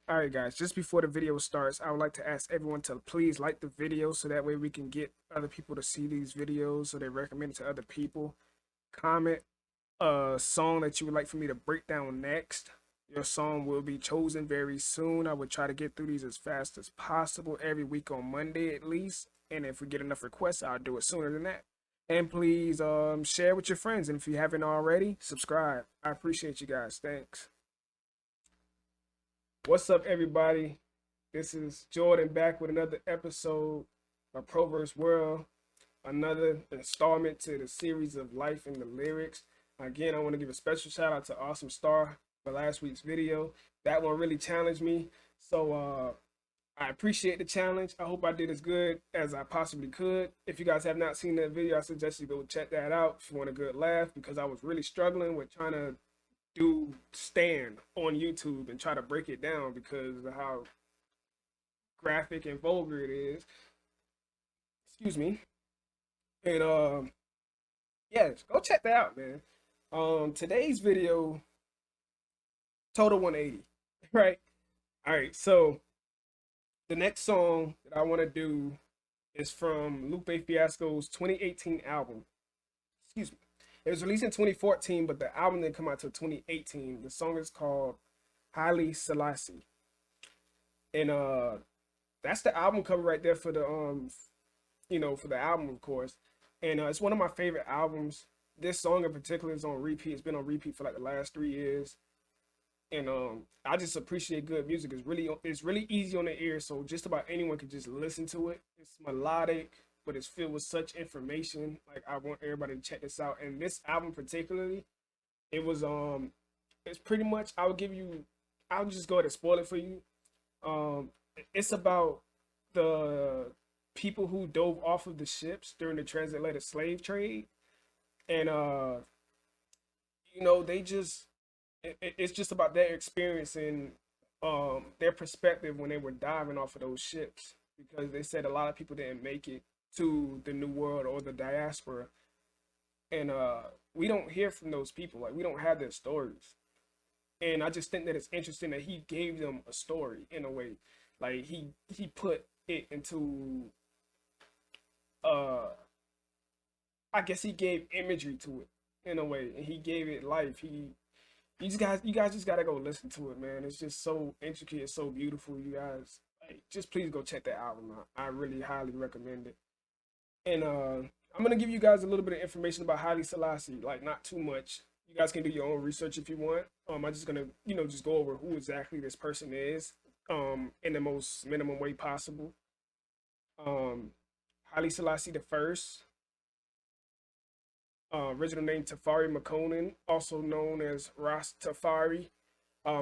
All right, guys, just before the video starts, I would like to ask everyone to please like the video so that way we can get other people to see these videos so they recommend it to other people. Comment a song that you would like for me to break down next. Your song will be chosen very soon. I would try to get through these as fast as possible every week on Monday at least. And if we get enough requests, I'll do it sooner than that. And please share with your friends. And if you haven't already, subscribe. I appreciate you guys. Thanks. What's up, everybody? This is Jordan back with another episode of Proverbs World, another installment to the series of Life in the Lyrics. Again, I want to give a special shout out to Awesome Star for last week's video. That one really challenged me, so I appreciate the challenge. I hope I did as good as I possibly could. If you guys have not seen that video, I suggest you go check that out if you want a good laugh, because I was really struggling with trying to do stand on YouTube and try to break it down because of how graphic and vulgar it is. Excuse me. And yeah, go check that out, man. Today's video, total 180, right? All right, so the next song that I want to do is from Lupe Fiasco's 2018 album. Excuse me. It was released in 2014, but the album didn't come out until 2018. The song is called Haile Selassie. And that's the album cover right there for the for the album, of course. And it's one of my favorite albums. This song in particular is on repeat. It's been on repeat for like the last 3 years. And I just appreciate good music. It's really easy on the ear, so just about anyone can just listen to it. It's melodic, but it's filled with such information. Like, I want everybody to check this out. And this album particularly, it was it's pretty much, I'll just go ahead and spoil it for you. Um it's about the people who dove off of the ships during the transatlantic slave trade. And they just it's just about their experience and their perspective when they were diving off of those ships, because they said a lot of people didn't make it to the new world or the diaspora. And we don't hear from those people. Like, we don't have their stories. And I just think that it's interesting that he gave them a story in a way. Like, he put it into uh I guess he gave imagery to it in a way, and he gave it life. You guys just gotta go listen to it, man. It's just so intricate, it's so beautiful. You guys, like, just please go check that album out. I really highly recommend it. And I'm gonna give you guys a little bit of information about Haile Selassie, like, not too much. You guys can do your own research if you want. I'm just gonna, just go over who exactly this person is, in the most minimum way possible. Um, Haile Selassie the first, original name Tafari Makonnen, also known as Ras Tafari.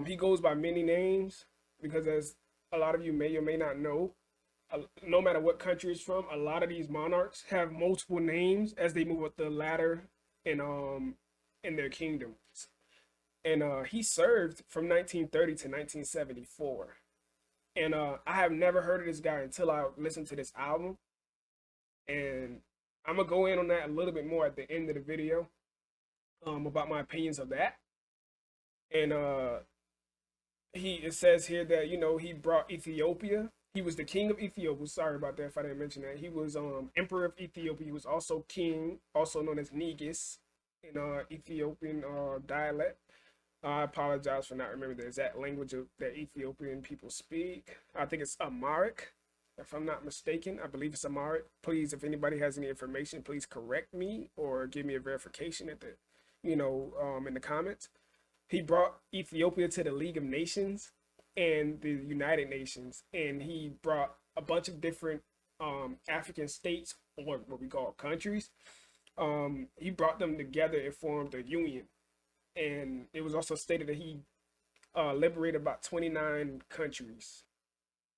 He goes by many names because, as a lot of you may or may not know, no matter what country it's from, a lot of these monarchs have multiple names as they move up the ladder in their kingdoms. And he served from 1930 to 1974. And I have never heard of this guy until I listened to this album. And I'm gonna go in on that a little bit more at the end of the video, about my opinions of that. And it says here that he brought Ethiopia. He was the king of Ethiopia. Sorry about that if I didn't mention that. He was emperor of Ethiopia. He was also king, also known as Negus in Ethiopian dialect. I apologize for not remembering the exact language of that Ethiopian people speak. I think it's Amharic, if I'm not mistaken. I believe it's Amharic. Please, if anybody has any information, please correct me or give me a verification at the, in the comments. He brought Ethiopia to the League of Nations and the United Nations, and he brought a bunch of different African states, or what we call countries. He brought them together and formed a union. And it was also stated that he liberated about 29 countries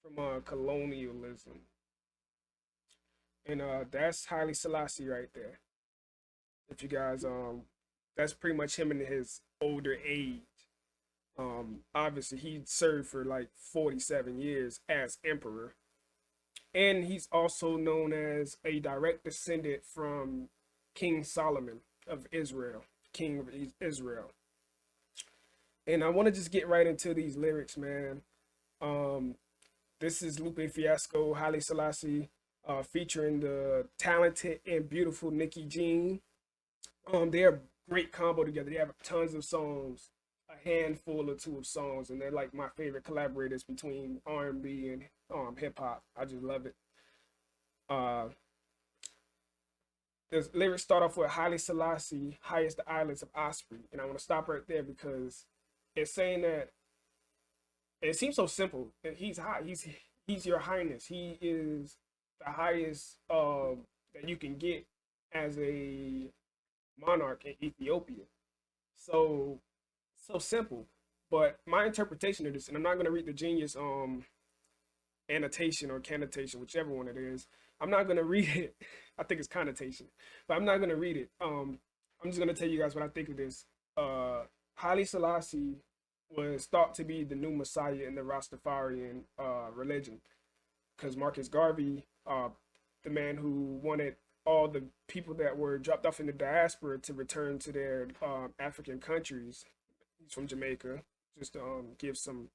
from colonialism. And that's Haile Selassie right there. If you guys, that's pretty much him in his older age. Obviously, he served for like 47 years as emperor. And he's also known as a direct descendant from King Solomon of Israel, king of Israel. And I want to just get right into these lyrics, man. Um, this is Lupe Fiasco, Haile Selassie, featuring the talented and beautiful Nikki Jean. They're a great combo together. They have tons of songs, a handful or two of songs, and they're like my favorite collaborators between R&B and hip hop. I just love it. Uh, the lyrics start off with Haile Selassie, highest the islands of Osprey, and I want to stop right there because it's saying that it seems so simple. That he's high. He's your highness. He is the highest that you can get as a monarch in Ethiopia. So so simple. But my interpretation of this, and I'm not gonna read the genius annotation or connotation, whichever one it is. I'm not gonna read it. I think it's connotation, but I'm not gonna read it. I'm just gonna tell you guys what I think of this. Haile Selassie was thought to be the new Messiah in the Rastafarian religion, because Marcus Garvey, the man who wanted all the people that were dropped off in the diaspora to return to their African countries. He's from Jamaica. Just to give some,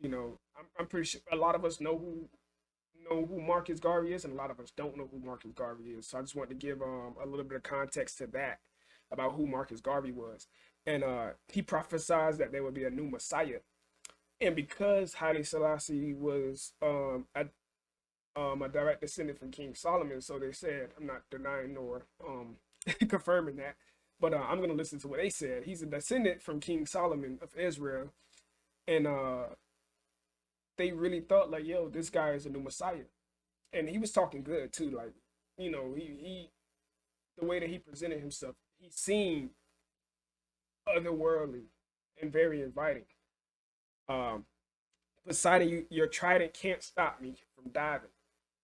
I'm pretty sure a lot of us know who Marcus Garvey is, and a lot of us don't know who Marcus Garvey is. So I just wanted to give a little bit of context to that about who Marcus Garvey was, and he prophesied that there would be a new Messiah, and because Haile Selassie was a direct descendant from King Solomon, so they said. I'm not denying nor confirming that, but I'm gonna listen to what they said. He's a descendant from King Solomon of Israel, and they really thought like, yo, this guy is a new Messiah, and he was talking good too. Like, he the way that he presented himself, he seemed otherworldly and very inviting. Um, Poseidon, your trident can't stop me from diving.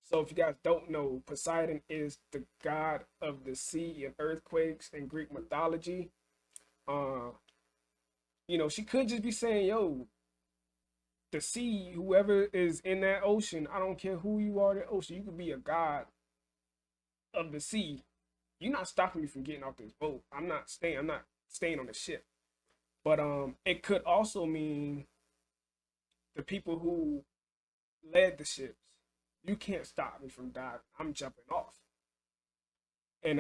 So if you guys don't know, Poseidon is the god of the sea and earthquakes in Greek mythology. Uh, she could just be saying, yo, the sea, whoever is in that ocean, I don't care who you are in the ocean, you could be a god of the sea. You're not stopping me from getting off this boat. I'm not staying on the ship. But it could also mean the people who led the ships. You can't stop me from diving. I'm jumping off. And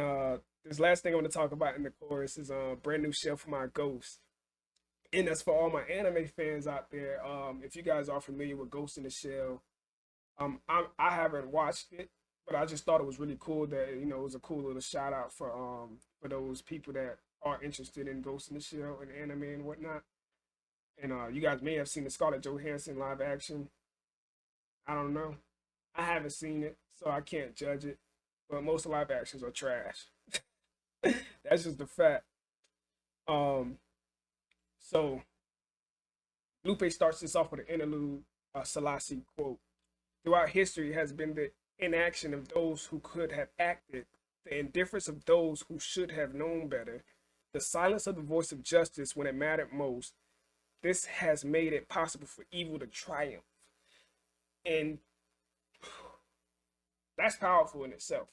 this last thing I want to talk about in the chorus is a brand new shell for my ghost. And that's for all my anime fans out there. If you guys are familiar with Ghost in the Shell, I haven't watched it, but I just thought it was really cool that it was a cool little shout out for those people that are interested in Ghost in the Shell and anime and whatnot. And you guys may have seen the Scarlett Johansson live action. I don't know. I haven't seen it, so I can't judge it. But most live actions are trash. That's just the fact. Um, so Lupe starts this off with an interlude. Selassie quote: "Throughout history has been the inaction of those who could have acted, the indifference of those who should have known better, the silence of the voice of justice when it mattered most. This has made it possible for evil to triumph." And that's powerful in itself.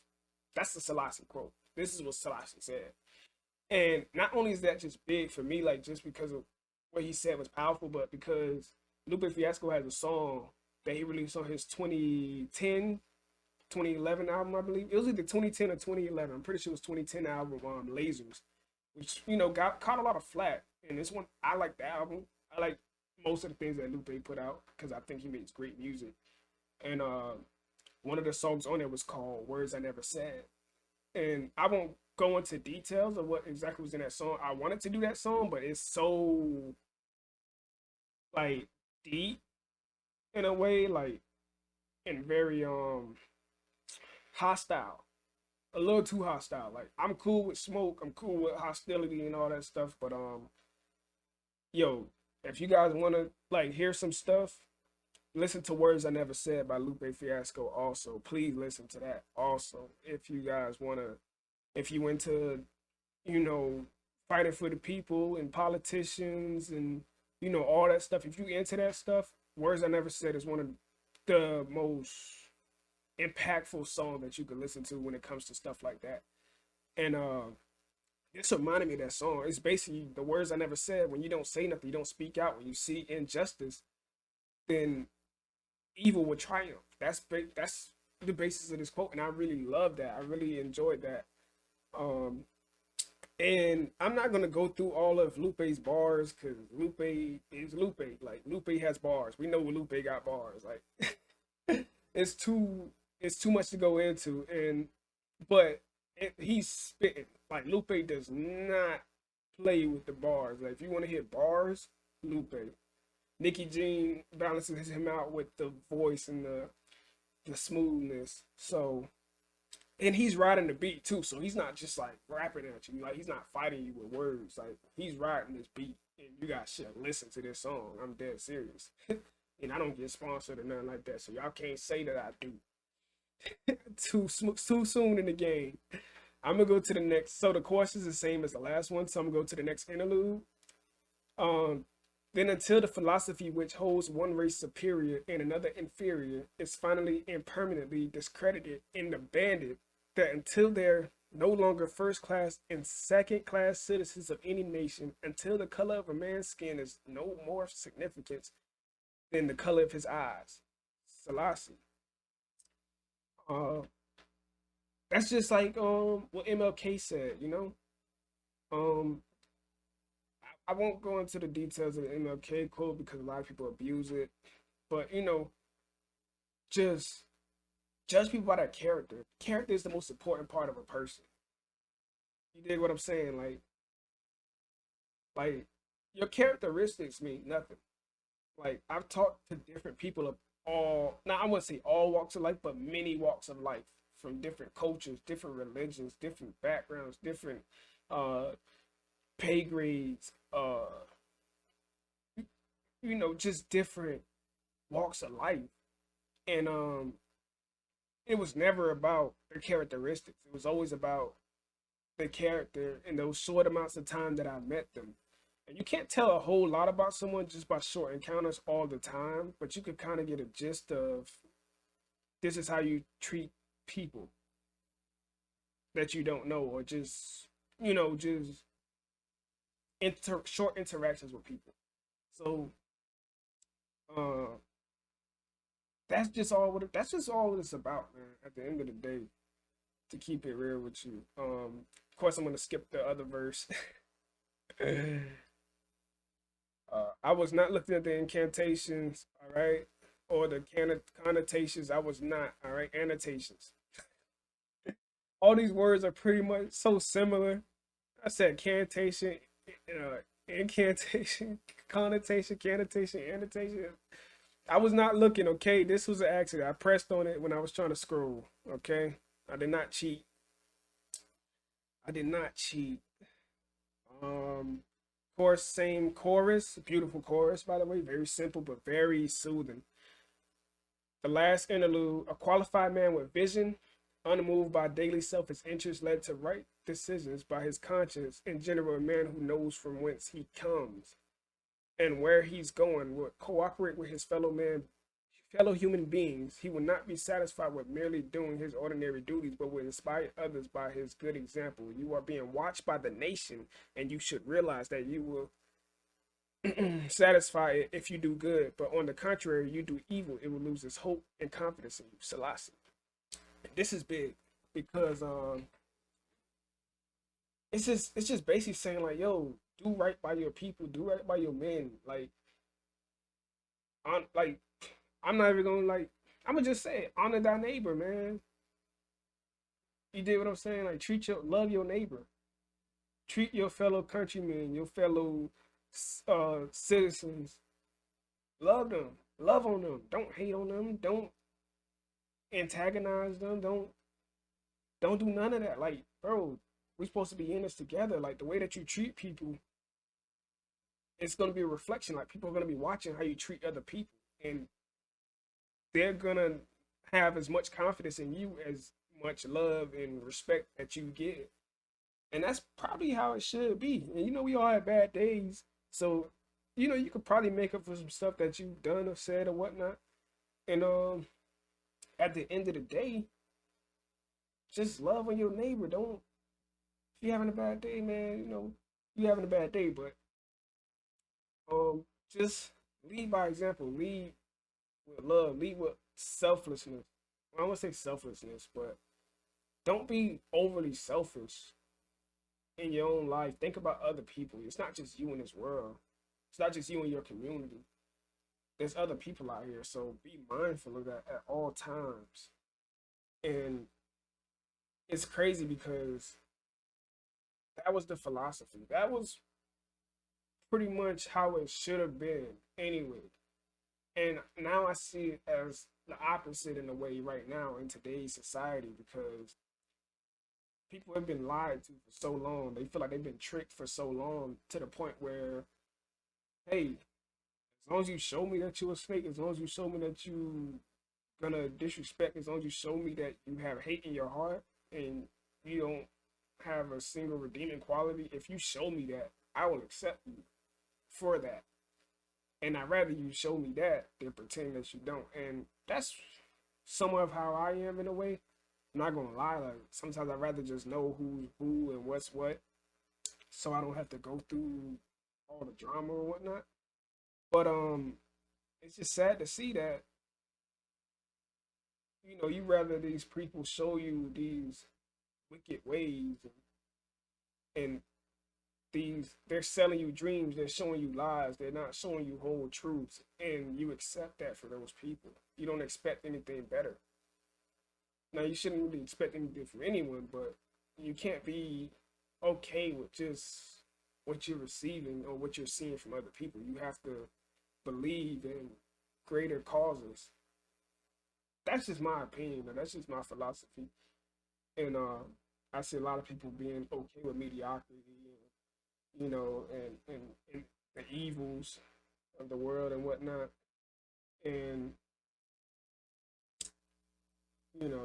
That's the Selassie quote. This is what Selassie said. And not only is that just big for me, like just because of what he said was powerful, but because Lupe Fiasco has a song that he released on his 2010, 2011 album, I believe. It was either 2010 or 2011. I'm pretty sure it was 2010 album, Lasers, which, got caught a lot of flack. And this one, I like the album. I like most of the things that Lupe put out because I think he makes great music. And one of the songs on there was called Words I Never Said. And I won't go into details of what exactly was in that song. I wanted to do that song, but it's so like deep in a way, like, and very hostile. A little too hostile. Like, I'm cool with smoke, I'm cool with hostility and all that stuff, but yo, if you guys wanna like hear some stuff, listen to Words I Never Said by Lupe Fiasco also. Please listen to that also. If you guys wanna, if you into, fighting for the people and politicians and all that stuff, if you into that stuff, Words I Never Said is one of the most impactful songs that you could listen to when it comes to stuff like that. And this reminded me of that song. It's basically the words I never said. When you don't say nothing, you don't speak out. When you see injustice, then evil will triumph. That's the basis of this quote, and I really love that. I really enjoyed that. Um, and I'm not gonna go through all of Lupe's bars because Lupe is Lupe. Like Lupe has bars. We know Lupe got bars. Like it's too much to go into. And but he's spitting. Like Lupe does not play with the bars. Like if you want to hit bars, Lupe. Nikki Jean balances him out with the voice and the smoothness. So, and he's riding the beat too. So he's not just like rapping at you. Like he's not fighting you with words. Like he's riding this beat, and you guys should listen to this song. I'm dead serious. And I don't get sponsored or nothing like that. So y'all can't say that I do. Too soon in the game. I'm gonna go to the next. So the course is the same as the last one. So I'm gonna go to the next interlude. Um, then until the philosophy which holds one race superior and another inferior is finally and permanently discredited and abandoned, that until they're no longer first class and second class citizens of any nation, until the color of a man's skin is no more significant than the color of his eyes. Selassie. Uh, that's just like what MLK said, you know. Um, I won't go into the details of the MLK quote because a lot of people abuse it, but you know, just judge people by their character. Character is the most important part of a person. You dig what I'm saying? Like your characteristics mean nothing. Like I've talked to different people of all, now I wouldn't say all walks of life, but many walks of life from different cultures, different religions, different backgrounds, different uh pay grades, just different walks of life. And it was never about their characteristics. It was always about the character in those short amounts of time that I met them. And you can't tell a whole lot about someone just by short encounters all the time, but you could kind of get a gist of this is how you treat people that you don't know, or just just short interactions with people. So uh that's just all it's about, man, at the end of the day, to keep it real with you. Of course I'm gonna skip the other verse. I was not looking at the incantations, all right, or the connotations. I was not, all right, annotations. All these words are pretty much so similar. I said cantation, incantation, connotation, cannotation, annotation. I was not looking, okay? This was an accident. I pressed on it when I was trying to scroll, okay? I did not cheat. I did not cheat. Of course, same chorus, beautiful chorus, by the way, very simple but very soothing. The last interlude, a qualified man with vision, unmoved by daily selfish interest, led to right decisions by his conscience, in general, a man who knows from whence he comes and where he's going, will cooperate with his fellow human beings. He will not be satisfied with merely doing his ordinary duties, but will inspire others by his good example. You are being watched by the nation, and you should realize that you will satisfy it if you do good, but on the contrary, you do evil, it will lose its hope and confidence in you. Selassie. And this is big because it's just basically saying like, yo, do right by your people, do right by your men. Like I'm not even gonna like I'm gonna just say it, honor thy neighbor, man. You did what I'm saying? Like love your neighbor. Treat your fellow countrymen, your fellow citizens. Love them. Love on them. Don't hate on them. Don't antagonize them. Don't do none of that. Like, bro, we're supposed to be in this together. Like the way that you treat people, it's gonna be a reflection. Like people are gonna be watching how you treat other people. And they're gonna have as much confidence in you as much love and respect that you get. And that's probably how it should be. And we all have bad days. So, you could probably make up for some stuff that you've done or said or whatnot. And at the end of the day, just love on your neighbor. Don't if you're having a bad day, man, you're having a bad day, but just lead by example. Lead with love, lead with selflessness. I don't want to say selflessness, but don't be overly selfish in your own life. Think about other people. It's not just you in this world. It's not just you in your community. There's other people out here, so be mindful of that at all times. And it's crazy because that was the philosophy. That was pretty much how it should have been anyway. And now I see it as the opposite in a way right now in today's society because people have been lied to for so long. They feel like they've been tricked for so long to the point where, hey, as long as you show me that you was fake, as long as you show me that you gonna disrespect, as long as you show me that you have hate in your heart and you don't have a single redeeming quality, if you show me that, I will accept you for that. And I'd rather you show me that than pretend that you don't. And that's somewhat of how I am in a way. I'm not gonna lie, like sometimes I'd rather just know who's who and what's what, so I don't have to go through all the drama or whatnot. But it's just sad to see that, you rather these people show you these wicked ways and these they're selling you dreams, they're showing you lies, they're not showing you whole truths, and you accept that for those people. You don't expect anything better. Now you shouldn't really expect anything from anyone, but you can't be okay with just what you're receiving or what you're seeing from other people. You have to believe in greater causes. That's just my opinion, and that's just my philosophy. And I see a lot of people being okay with mediocrity, and the evils of the world and whatnot. And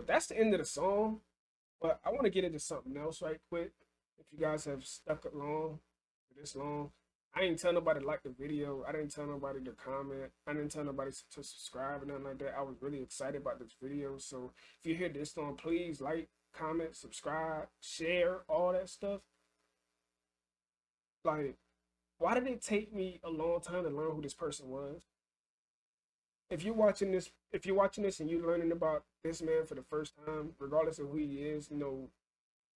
that's the end of the song. But I want to get into something else right quick. If you guys have stuck along for this long, I didn't tell nobody to like the video. I didn't tell nobody to comment. I didn't tell nobody to subscribe or nothing like that. I was really excited about this video. So if you're here this long, please like, comment, subscribe, share, all that stuff. Like, why did it take me a long time to learn who this person was? If you're watching this and you're learning about this man for the first time, regardless of who he is,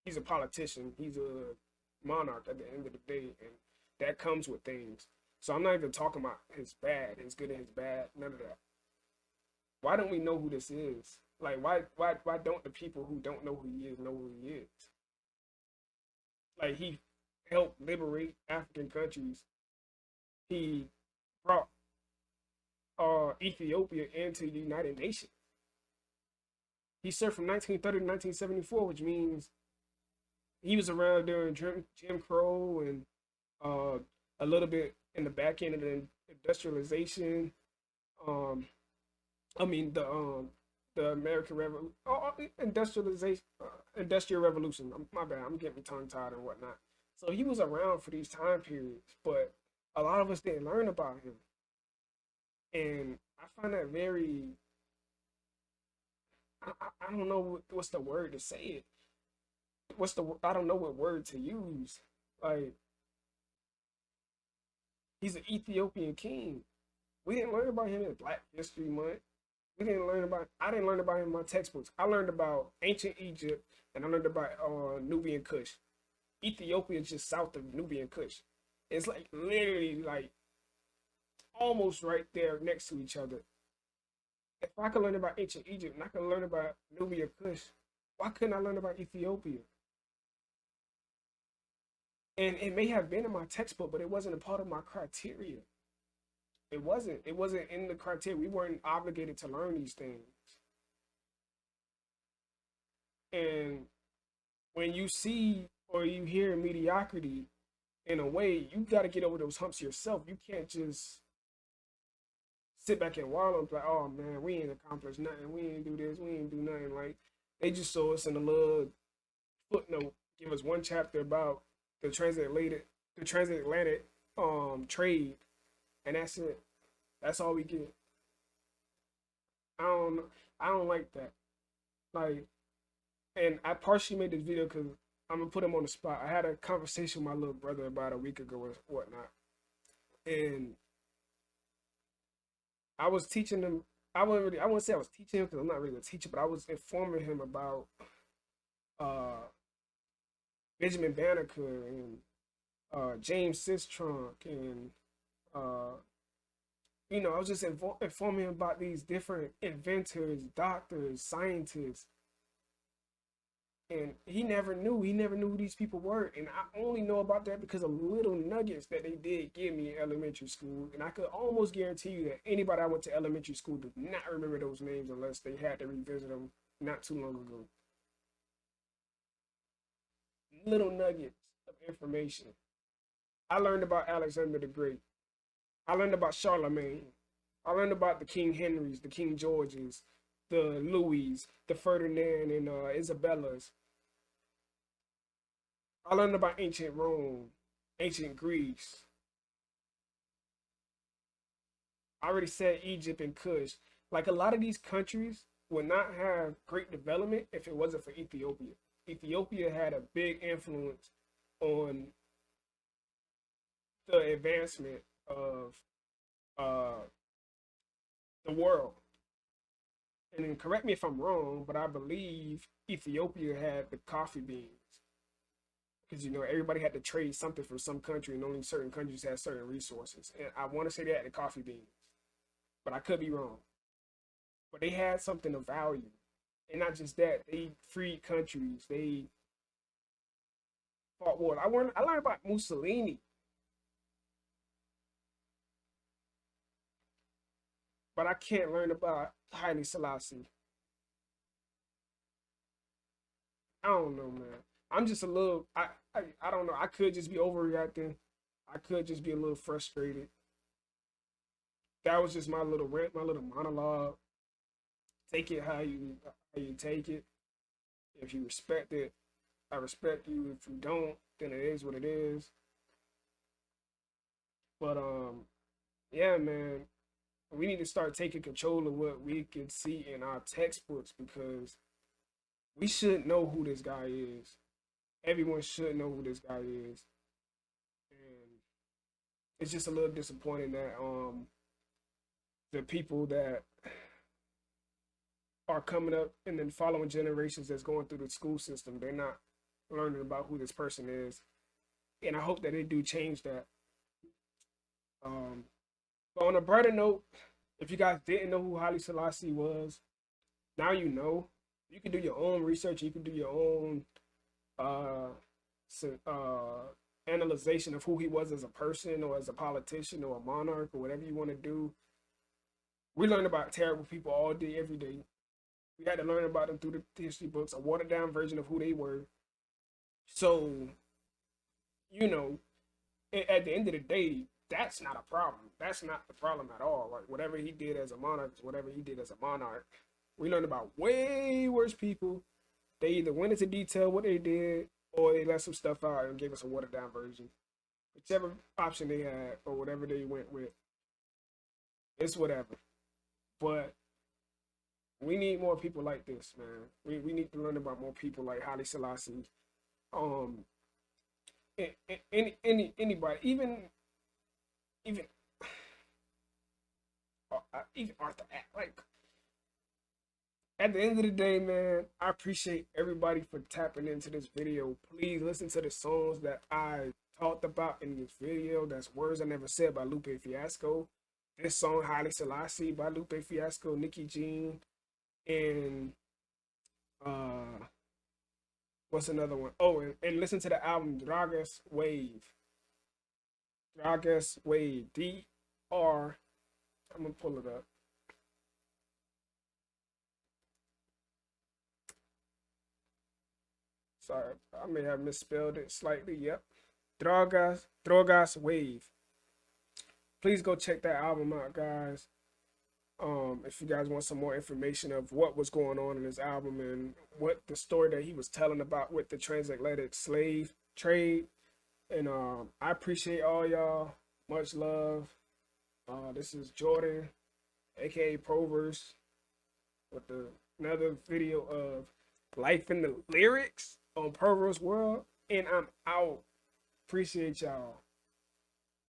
he's a politician. He's a monarch at the end of the day, and that comes with things. So I'm not even talking about his bad, his good and his bad, none of that. Why don't we know who this is? Like, why don't the people who don't know who he is know who he is? Like, he helped liberate African countries. He brought Ethiopia into the United Nations. He served from 1930 to 1974, which means he was around during Jim Crow and uh, a little bit in the back end of the industrialization. Um, I mean the American Revolution, Industrial Revolution. My bad, I'm getting tongue tied and whatnot. So he was around for these time periods, but a lot of us didn't learn about him, and I find that very. I don't know what's the word to say it. I don't know what word to use. Like, he's an Ethiopian king. We didn't learn about him in Black History Month. I didn't learn about him in my textbooks. I learned about ancient Egypt and I learned about Nubian Kush. Ethiopia is just south of Nubian Kush. It's like literally like almost right there next to each other. If I could learn about ancient Egypt and I could learn about Nubian Kush, why couldn't I learn about Ethiopia? And it may have been in my textbook, but it wasn't a part of my criteria. It wasn't. It wasn't in the criteria. We weren't obligated to learn these things. And when you see or you hear mediocrity, in a way, you got to get over those humps yourself. You can't just sit back and wallow and be like, oh man, we ain't accomplished nothing. We ain't do this. We ain't do nothing. Like, they just saw us in a little footnote, give us one chapter about the transatlantic trade, and that's it. That's all we get. I don't I don't like that. Like, and I partially made this video because I'm gonna put him on the spot. I had a conversation with my little brother about a week ago or whatnot, and I was teaching him. I wouldn't say I was teaching him because I'm not really a teacher, but I was informing him about uh Benjamin Banneker and James Sistrunk and uh I was just informing him about these different inventors, doctors, scientists, and he never knew who these people were, and I only know about that because of little nuggets that they did give me in elementary school, and I could almost guarantee you that anybody I went to elementary school did not remember those names unless they had to revisit them not too long ago. Little nuggets of information. I learned about Alexander the Great. I learned about Charlemagne. I learned about the King Henrys, the King Georges, the Louis, the Ferdinand and Isabellas. I learned about ancient Rome, ancient Greece. I already said Egypt and Kush. Like a lot of these countries would not have great development if it wasn't for Ethiopia. Ethiopia had a big influence on the advancement of uh, the world. And then correct me if I'm wrong, but I believe Ethiopia had the coffee beans because everybody had to trade something for some country, and only certain countries had certain resources. And I want to say they had the coffee beans, but I could be wrong. But they had something of value, and not just that, they freed countries. They fought war. I learned about Mussolini, but I can't learn about Haile Selassie. I don't know, man. I'm just a little. I don't know. I could just be overreacting. I could just be a little frustrated. That was just my little rant, my little monologue. Take it how you take it. If you respect it, I respect you. If you don't, then it is what it is. But yeah, man, we need to start taking control of what we can see in our textbooks because we should know who this guy is. Everyone should know who this guy is, and it's just a little disappointing that the people that are coming up and then following generations that's going through the school system, they're not learning about who this person is, and I hope that they do change that. Um, but on a brighter note, if you guys didn't know who Haile Selassie was, now you know. You can do your own research. You can do your own uh, analyzation of who he was as a person or as a politician or a monarch or whatever you want to do. We learn about terrible people all day, every day. We had to learn about them through the history books, a watered down version of who they were. So, you know, at the end of the day, that's not a problem. That's not the problem at all. Like whatever he did as a monarch, whatever he did as a monarch, we learned about way worse people. They either went into detail what they did, or they left some stuff out and gave us a watered down version. Whichever option they had, or whatever they went with, it's whatever. But we need more people like this, man. We need to learn about more people like Haile Selassie. Um, anybody, even even Arthur Ashe. Like at the end of the day, man, I appreciate everybody for tapping into this video. Please listen to the songs that I talked about in this video. That's Words I Never Said by Lupe Fiasco. This song, Haile Selassie by Lupe Fiasco, Nikki Jean, and what's another one? Oh, and listen to the album Dragas Wave. Dragas Wave. DR. I'm gonna pull it up. Sorry, I may have misspelled it slightly. Yep. Drogas Wave. Please go check that album out, guys. If you guys want some more information of what was going on in this album and what the story that he was telling about with the transatlantic slave trade. And I appreciate all y'all. Much love. This is Jordan, aka Proverse, with another video of Life in the Lyrics on Proverse World. And I'm out. Appreciate y'all.